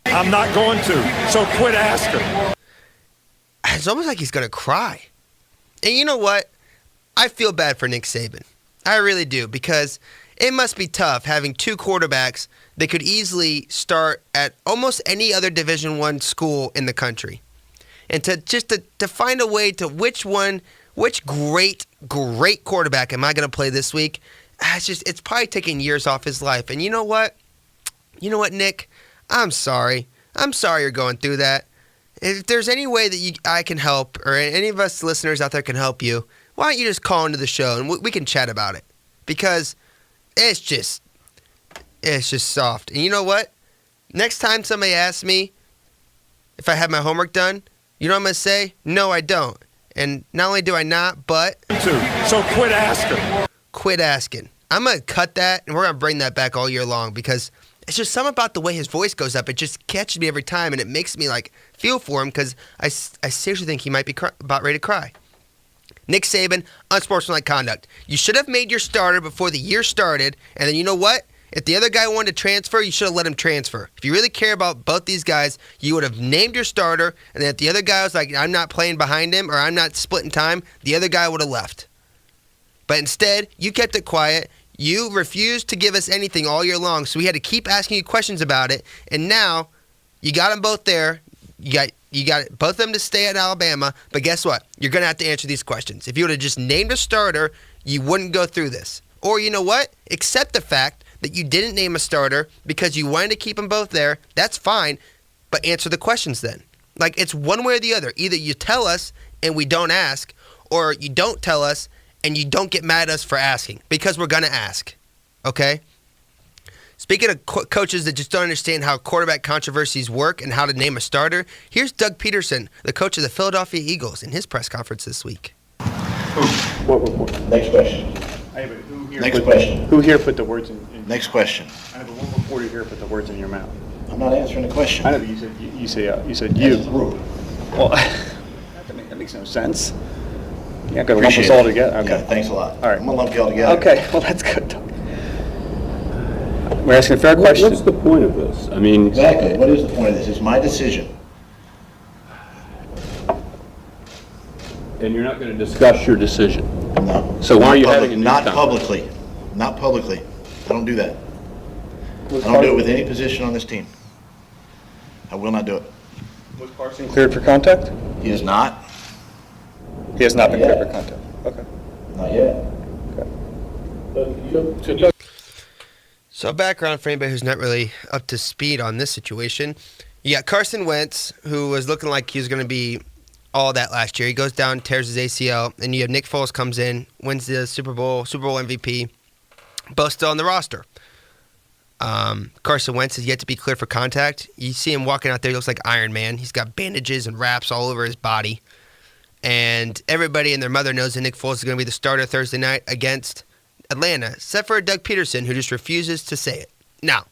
I'm not going to, so quit asking. It's almost like he's going to cry. And you know what? I feel bad for Nick Saban. I really do, because it must be tough having 2 quarterbacks that could easily start at almost any other Division I school in the country. And to find a way to which great quarterback am I going to play this week? It's probably taking years off his life. And you know what? Nick? I'm sorry. I'm sorry you're going through that. If there's any way that I can help, or any of us listeners out there can help you, why don't you just call into the show and we can chat about it? Because it's just soft. And you know what? Next time somebody asks me if I have my homework done, you know what I'm going to say? No, I don't. And not only do I not, but... So quit asking. Quit asking. I'm going to cut that, and we're going to bring that back all year long, because it's just something about the way his voice goes up. It just catches me every time, and it makes me, feel for him, because I seriously think he might be about ready to cry. Nick Saban, unsportsmanlike conduct. You should have made your starter before the year started, and then you know what? If the other guy wanted to transfer, you should have let him transfer. If you really care about both these guys, you would have named your starter, and then if the other guy was like, I'm not playing behind him or I'm not splitting time, the other guy would have left. But instead, you kept it quiet. You refused to give us anything all year long, so we had to keep asking you questions about it, and now you got them both there. You got both of them to stay at Alabama, but guess what? You're going to have to answer these questions. If you would have just named a starter, you wouldn't go through this. Or you know what? Accept the fact that you didn't name a starter because you wanted to keep them both there. That's fine, but answer the questions then. Like, it's one way or the other. Either you tell us and we don't ask, or you don't tell us and you don't get mad at us for asking, because we're going to ask, okay? Speaking of coaches that just don't understand how quarterback controversies work and how to name a starter, here's Doug Peterson, the coach of the Philadelphia Eagles, in his press conference this week. Next question. Next question. Who here put the words in? Next question. I have one reporter here put the words in your mouth. I'm not answering the question. I know, but you said you. That's the rule. Well, that makes no sense. You're not going to lump us all together. Okay. Yeah, thanks a lot. All right. I'm going to lump you all together. Okay, well, that's good. We're asking a fair question. What's the point of this? I mean, Exactly. What is the point of this? It's my decision. and you're not going to discuss your decision. No. So why are you having a news Not conference? publicly. Not publicly. I don't do that. I don't do it with any position on this team. I will not do it. Was Carson cleared for contact? He is not. He has not been Not cleared yet. for contact. Okay. Not yet. So background for anybody who's not really up to speed on this situation. You got Carson Wentz, who was looking like he was going to be all that last year. He goes down, tears his ACL, and you have Nick Foles comes in, wins the Super Bowl MVP, both still on the roster. Carson Wentz is yet to be cleared for contact. You see him walking out there, he looks like Iron Man. He's got bandages and wraps all over his body. And everybody and their mother knows that Nick Foles is going to be the starter Thursday night against Atlanta, except for Doug Peterson, who just refuses to say it. Now,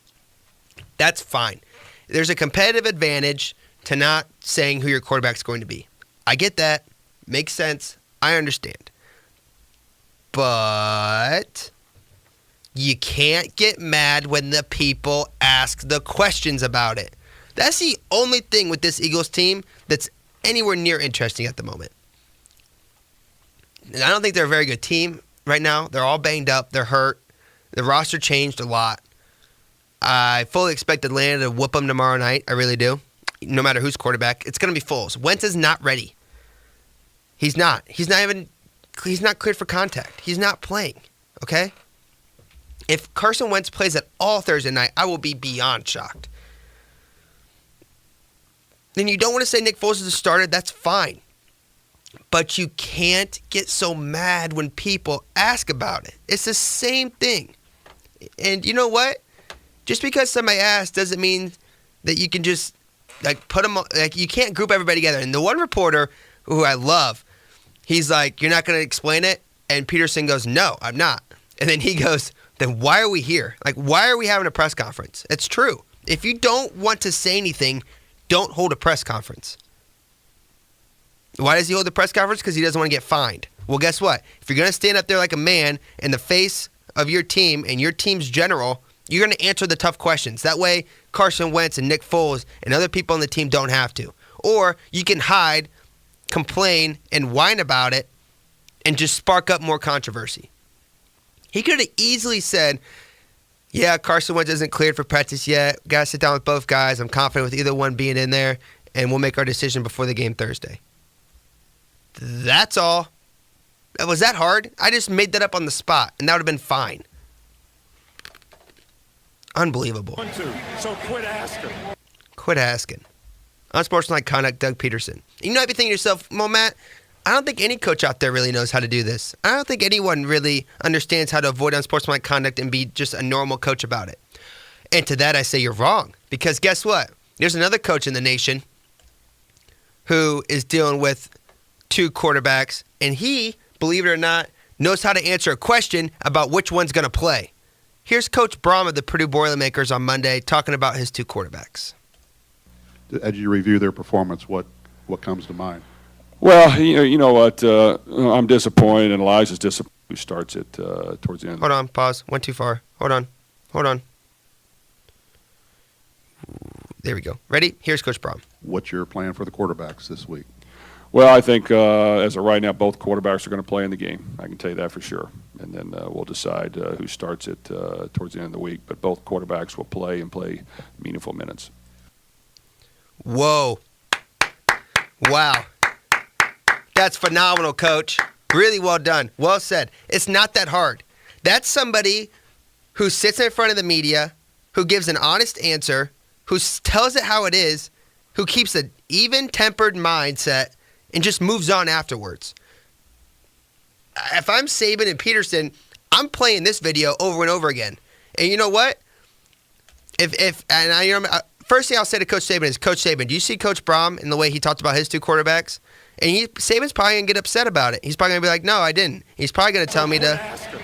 that's fine. There's a competitive advantage to not saying who your quarterback's going to be. I get that. Makes sense. I understand. But you can't get mad when the people ask the questions about it. That's the only thing with this Eagles team that's anywhere near interesting at the moment. And I don't think they're a very good team right now. They're all banged up. They're hurt. The roster changed a lot. I fully expect Atlanta to whoop them tomorrow night. I really do. No matter who's quarterback. It's going to be Foles. Wentz is not ready. He's not. He's not cleared for contact. He's not playing. Okay? If Carson Wentz plays at all Thursday night, I will be beyond shocked. Then you don't want to say Nick Foles is a starter. That's fine. But you can't get so mad when people ask about it. It's the same thing. And you know what? Just because somebody asks doesn't mean that you can just put them, you can't group everybody together. And the one reporter who I love, he's like, "You're not going to explain it?" And Peterson goes, "No, I'm not." And then he goes, "Then why are we here? Why are we having a press conference?" It's true. If you don't want to say anything, don't hold a press conference. Why does he hold the press conference? Because he doesn't want to get fined. Well, guess what? If you're going to stand up there like a man in the face of your team and your team's general, you're going to answer the tough questions. That way, Carson Wentz and Nick Foles and other people on the team don't have to. Or you can hide, complain, and whine about it and just spark up more controversy. He could have easily said, "Yeah, Carson Wentz isn't cleared for practice yet. Got to sit down with both guys. I'm confident with either one being in there, and we'll make our decision before the game Thursday." That's all. Was that hard? I just made that up on the spot, and that would have been fine. Unbelievable. 1-2. So quit asking. Quit asking. Unsportsmanlike conduct, Doug Peterson. You might be thinking to yourself, "Well, Matt, I don't think any coach out there really knows how to do this. I don't think anyone really understands how to avoid unsportsmanlike conduct and be just a normal coach about it." And to that I say you're wrong. Because guess what? There's another coach in the nation who is dealing with two quarterbacks, and he, believe it or not, knows how to answer a question about which one's going to play. Here's Coach Braum of the Purdue Boilermakers on Monday talking about his two quarterbacks. As you review their performance, what comes to mind? Well, you know what? I'm disappointed, and Elijah's disappointed. Who starts it towards the end? Hold on, pause. Went too far. Hold on. Hold on. There we go. Ready? Here's Coach Brom. What's your plan for the quarterbacks this week? Well, I think as of right now, both quarterbacks are going to play in the game. I can tell you that for sure. And then we'll decide who starts it towards the end of the week. But both quarterbacks will play and play meaningful minutes. Whoa. Wow. That's phenomenal, Coach. Really well done. Well said. It's not that hard. That's somebody who sits in front of the media, who gives an honest answer, who tells it how it is, who keeps an even-tempered mindset, and just moves on afterwards. If I'm Saban and Peterson, I'm playing this video over and over again. And you know what? First thing I'll say to Coach Saban is, Coach Saban, do you see Coach Brom and the way he talked about his two quarterbacks? And Saban's probably going to get upset about it. He's probably going to be like, no, I didn't. He's probably going to tell me to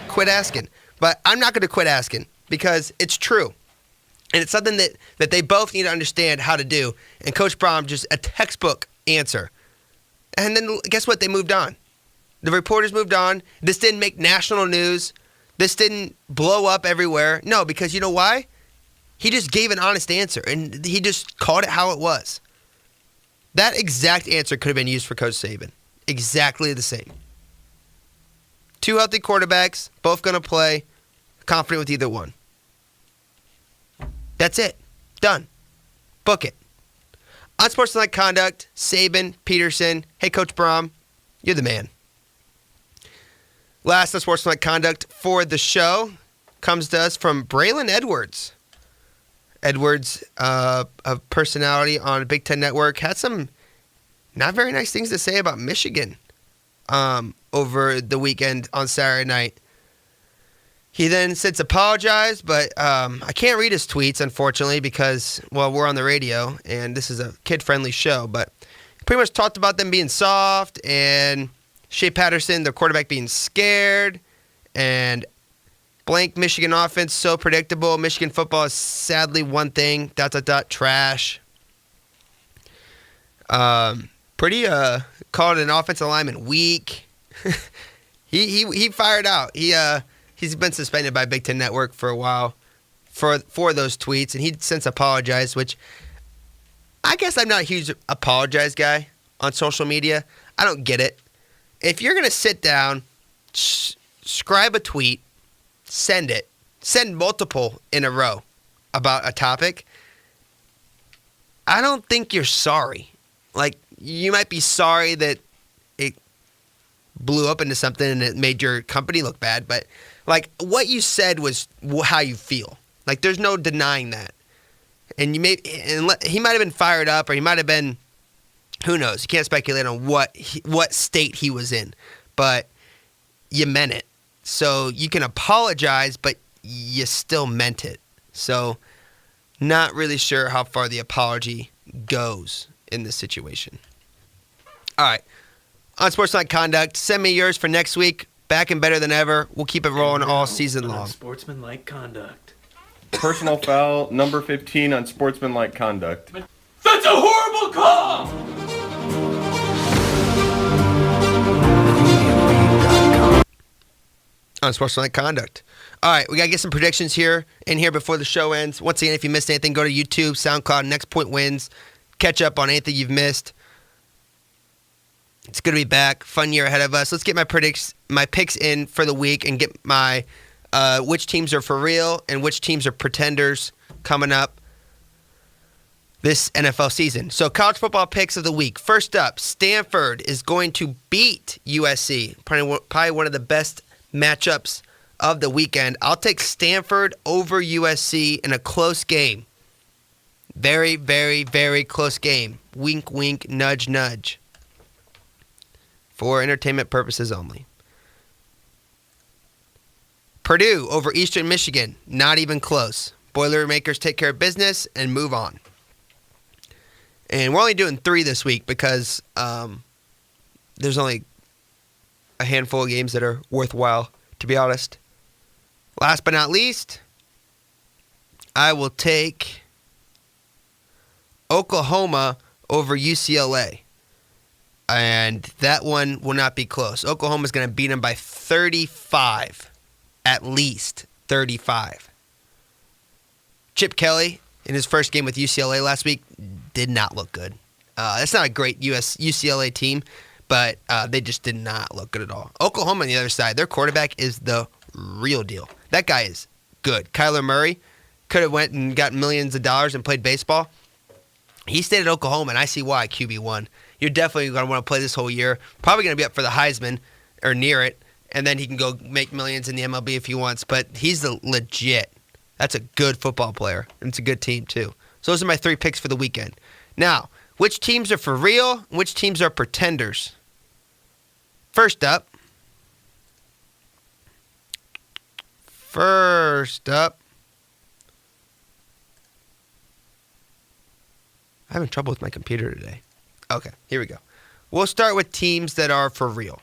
quit asking. But I'm not going to quit asking because it's true. And it's something that they both need to understand how to do. And Coach Brom, just a textbook answer. And then guess what? They moved on. The reporters moved on. This didn't make national news. This didn't blow up everywhere. No, because you know why? He just gave an honest answer, and he just called it how it was. That exact answer could have been used for Coach Saban. Exactly the same. Two healthy quarterbacks, both going to play, confident with either one. That's it. Done. Book it. Unsportsmanlike conduct, Saban, Peterson. Hey, Coach Brom, you're the man. Last unsportsmanlike conduct for the show comes to us from Braylon Edwards. Edwards, a personality on Big Ten Network, had some not very nice things to say about Michigan over the weekend on Saturday night. He then since apologized, but I can't read his tweets, unfortunately, because, well, we're on the radio, and this is a kid-friendly show. But he pretty much talked about them being soft, and Shea Patterson, their quarterback, being scared, and blank Michigan offense, so predictable. Michigan football is sadly one thing, ... trash. Pretty called an offensive lineman weak. He fired out. He's been suspended by Big Ten Network for a while for those tweets, and he since apologized, which I guess I'm not a huge apologize guy on social media. I don't get it. If you're going to sit down, scribe a tweet, send multiple in a row about a topic, I don't think you're sorry. Like, you might be sorry that it blew up into something and it made your company look bad, but like what you said was how you feel. Like there's no denying that. And he might have been fired up, or he might have been, who knows? You can't speculate on what state he was in, but you meant it. So you can apologize, but you still meant it. So not really sure how far the apology goes in this situation. All right. Unsportsmanlike conduct. Send me yours for next week. Back and better than ever. We'll keep it rolling all season long. Unsportsmanlike conduct. Personal foul, number 15, unsportsmanlike conduct. That's a horrible call! Unsportsmanlike conduct. All right, we got to get some predictions here before the show ends. Once again, if you missed anything, go to YouTube, SoundCloud, Next Point Wins. Catch up on anything you've missed. It's good to be back. Fun year ahead of us. Let's get my picks in for the week and get my which teams are for real and which teams are pretenders coming up this NFL season. So college football picks of the week. First up, Stanford is going to beat USC. Probably one of the best matchups of the weekend. I'll take Stanford over USC in a close game. Very, very, very close game. Wink, wink, nudge, nudge. For entertainment purposes only. Purdue over Eastern Michigan. Not even close. Boilermakers take care of business and move on. And we're only doing 3 this week because there's only a handful of games that are worthwhile, to be honest. Last but not least, I will take Oklahoma over UCLA. And that one will not be close. Oklahoma's going to beat them by 35. At least 35. Chip Kelly, in his first game with UCLA last week, did not look good. That's not a great UCLA team, but they just did not look good at all. Oklahoma on the other side, their quarterback is the real deal. That guy is good. Kyler Murray could have went and got millions of dollars and played baseball. He stayed at Oklahoma, and I see why, QB1. You're definitely going to want to play this whole year. Probably going to be up for the Heisman or near it, and then he can go make millions in the MLB if he wants. But he's legit. That's a good football player, and it's a good team, too. So those are my 3 picks for the weekend. Now, which teams are for real and which teams are pretenders? First up, I'm having trouble with my computer today. Okay, here we go. We'll start with teams that are for real.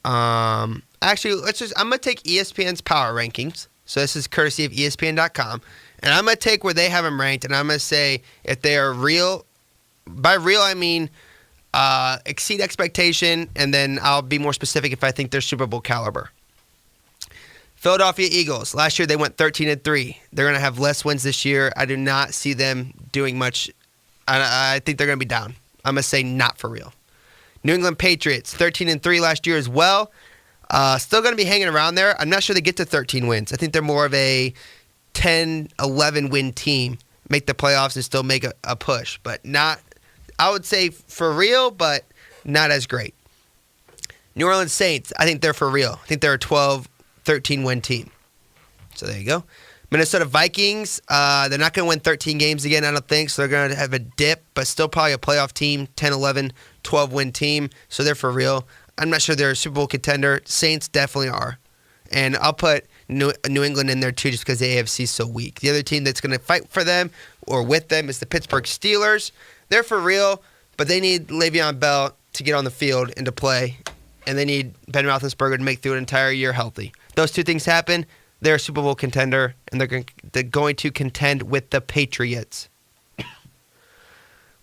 Actually, I'm going to take ESPN's power rankings. So this is courtesy of ESPN.com. And I'm going to take where they have them ranked, and I'm going to say if they are real. By real, I mean exceed expectation, and then I'll be more specific if I think they're Super Bowl caliber. Philadelphia Eagles. Last year they went 13-3. They're going to have less wins this year. I do not see them doing much. I think they're going to be down. I'm going to say not for real. New England Patriots, 13-3 last year as well. Still going to be hanging around there. I'm not sure they get to 13 wins. I think they're more of a 10, 11 win team. Make the playoffs and still make a push. But not, I would say for real, but not as great. New Orleans Saints, I think they're for real. I think they're a 12, 13 win team. So there you go. Minnesota Vikings, they're not going to win 13 games again, I don't think, so they're going to have a dip, but still probably a playoff team, 10, 11, 12 win team, so they're for real. I'm not sure they're a Super Bowl contender. Saints definitely are. And I'll put New England in there too just because the AFC is so weak. The other team that's going to fight for them or with them is the Pittsburgh Steelers. They're for real, but they need Le'Veon Bell to get on the field and to play, and they need Ben Roethlisberger to make through an entire year healthy. Those two things happen, they're a Super Bowl contender, and they're going to contend with the Patriots.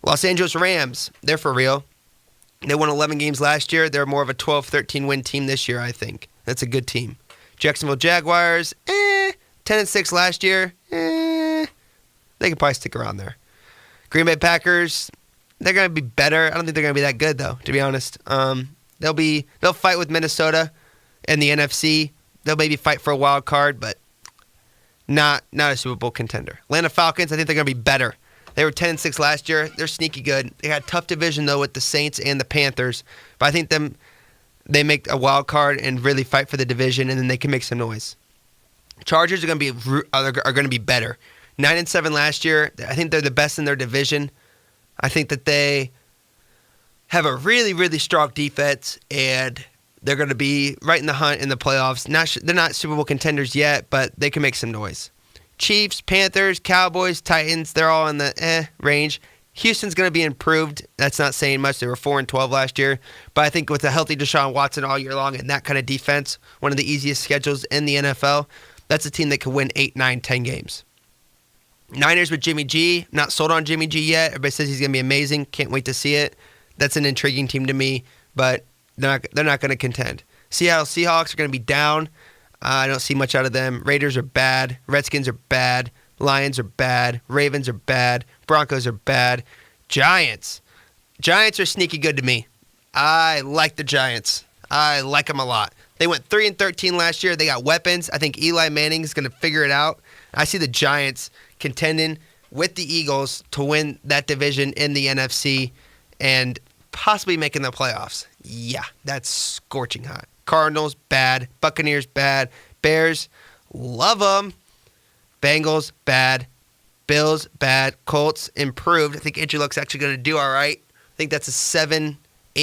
Los Angeles Rams, they're for real. They won 11 games last year. They're more of a 12, 13 win team this year, I think. That's a good team. Jacksonville Jaguars, 10-6 last year. They can probably stick around there. Green Bay Packers, they're going to be better. I don't think they're going to be that good, though, to be honest. They'll fight with Minnesota and the NFC. They'll maybe fight for a wild card, but not a Super Bowl contender. Atlanta Falcons, I think they're going to be better. They were 10-6 last year. They're sneaky good. They had a tough division, though, with the Saints and the Panthers. But I think they make a wild card and really fight for the division, and then they can make some noise. Chargers are going to be better. 9-7 last year. I think they're the best in their division. I think that they have a really, really strong defense, and they're going to be right in the hunt in the playoffs. They're not Super Bowl contenders yet, but they can make some noise. Chiefs, Panthers, Cowboys, Titans, they're all in the range. Houston's going to be improved. That's not saying much. They were 4-12 last year. But I think with a healthy Deshaun Watson all year long and that kind of defense, one of the easiest schedules in the NFL, that's a team that could win 8, 9, 10 games. Niners with Jimmy G. Not sold on Jimmy G yet. Everybody says he's going to be amazing. Can't wait to see it. That's an intriguing team to me, but they're not going to contend. Seattle Seahawks are going to be down. I don't see much out of them. Raiders are bad. Redskins are bad. Lions are bad. Ravens are bad. Broncos are bad. Giants. Giants are sneaky good to me. I like the Giants. I like them a lot. They went 3-13 last year. They got weapons. I think Eli Manning is going to figure it out. I see the Giants contending with the Eagles to win that division in the NFC and possibly making the playoffs. Yeah, that's scorching hot. Cardinals, bad. Buccaneers, bad. Bears, love them. Bengals, bad. Bills, bad. Colts, improved. I think Andrew Luck's actually going to do all right. I think that's a 7-8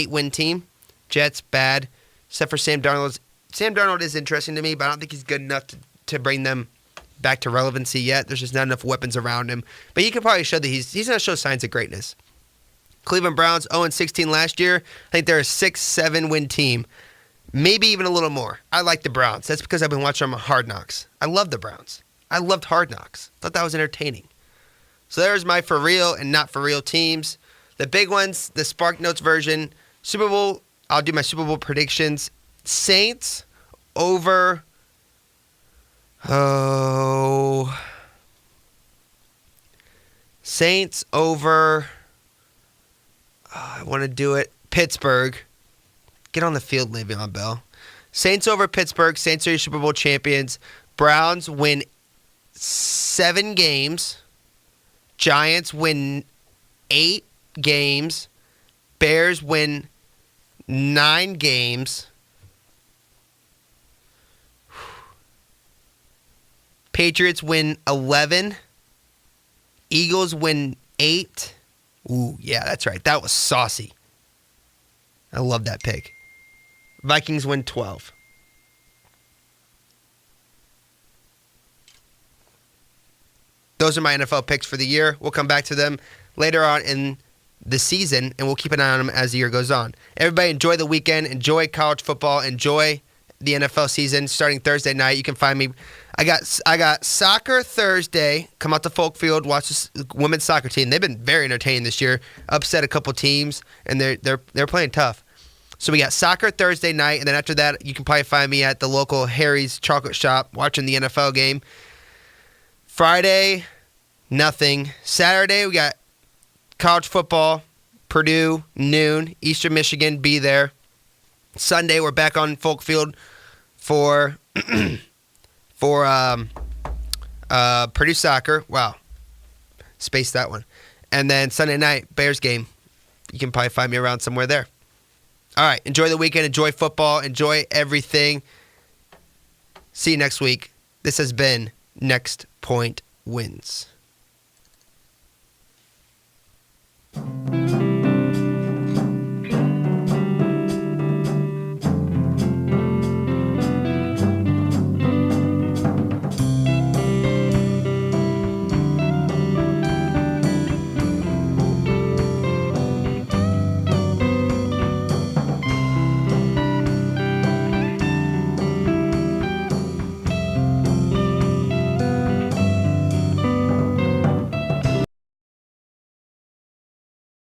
win team. Jets, bad. Except for Sam Darnold. Sam Darnold is interesting to me, but I don't think he's good enough to bring them back to relevancy yet. There's just not enough weapons around him. But he could probably show that he's going to show signs of greatness. Cleveland Browns, 0-16 last year. I think they're a 6-7 win team. Maybe even a little more. I like the Browns. That's because I've been watching them on Hard Knocks. I love the Browns. I loved Hard Knocks. Thought that was entertaining. So there's my for real and not for real teams. The big ones, the Spark Notes version. Super Bowl, I'll do my Super Bowl predictions. Saints over, Saints over, I want to do it, Pittsburgh. Get on the field, Le'Veon Bell. Saints over Pittsburgh. Saints are your Super Bowl champions. Browns win 7 games. Giants win 8 games. Bears win 9 games. Patriots win 11. Eagles win 8. Ooh, yeah, that's right. That was saucy. I love that pick. Vikings win 12. Those are my NFL picks for the year. We'll come back to them later on in the season, and we'll keep an eye on them as the year goes on. Everybody enjoy the weekend. Enjoy college football. Enjoy the NFL season starting Thursday night. You can find me. I got soccer Thursday. Come out to Folk Field, watch this women's soccer team. They've been very entertaining this year. Upset a couple teams, and they're playing tough. So we got soccer Thursday night, and then after that, you can probably find me at the local Harry's Chocolate Shop watching the NFL game. Friday, nothing. Saturday, we got college football, Purdue, noon, Eastern Michigan, be there. Sunday, we're back on Folk Field for Purdue soccer. Wow, spaced that one. And then Sunday night, Bears game. You can probably find me around somewhere there. All right, enjoy the weekend, enjoy football, enjoy everything. See you next week. This has been Next Point Wins.